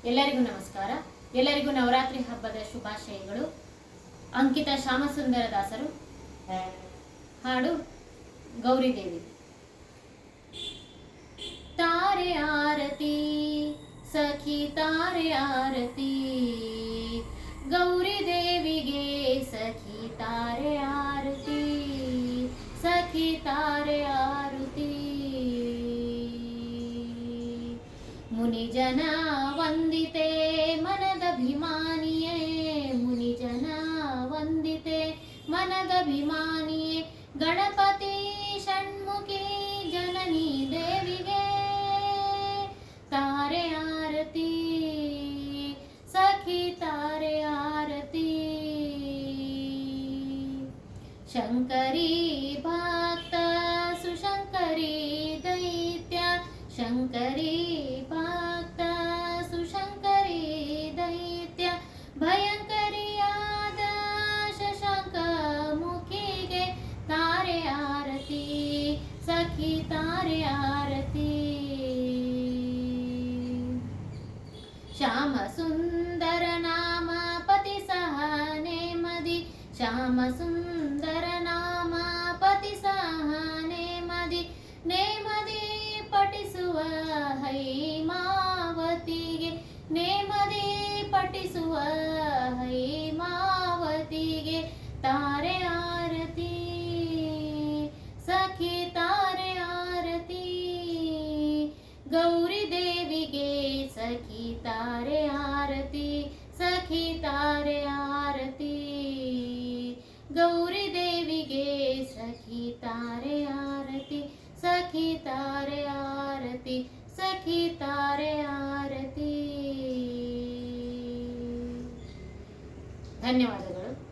ಎಲ್ಲರಿಗೂ ನಮಸ್ಕಾರ. ಎಲ್ಲರಿಗೂ ನವರಾತ್ರಿ ಹಬ್ಬದ ಶುಭಾಶಯಗಳು. ಅಂಕಿತ ಶ್ಯಾಮಸುಂದರ ದಾಸರು ಹಾಡು ಗೌರಿದೇವಿ. ತಾರೆ ಆರತಿ ಸಖಿ ತಾರೆ ಆರತಿ, ಗೌರಿ ದೇವಿಗೆ ಸಖಿ ತಾರೆ ಆರತಿ, ಸಖಿ ತಾರೆ ಆರತಿ. ಮುನಿಜನ ವಂದಿತೆ मनदभिमानिये, मुनिजन वंदिते मनदभिमानिये, गणपति षण्मुखी जननी देविगे तारे आरती, सखी तारे आरती. शंकरी भक्त सुशंकरी दैत्य, शंकरी भक्त सुशंकरी दैत्य, भयंकरियाद शशांक मुखिगे तारे आरती, सखी तारे आरती. श्याम सुंदर नाम पति सहने मदि, श्याम सुंदर नाम पति सहने मदि, नेमदि पठिसुव हैमावतिगे, नेमदि पठिसुव हैमावतिगे तारे आरती, सखी तारे आरती. गौरी देविगे सखी तारे आरती, सखी तारे आरती. गौरी देविगे सखी तारे आरती, सखी तारे आरती, सखी तारे आरती. ಧನ್ಯವಾದಗಳು.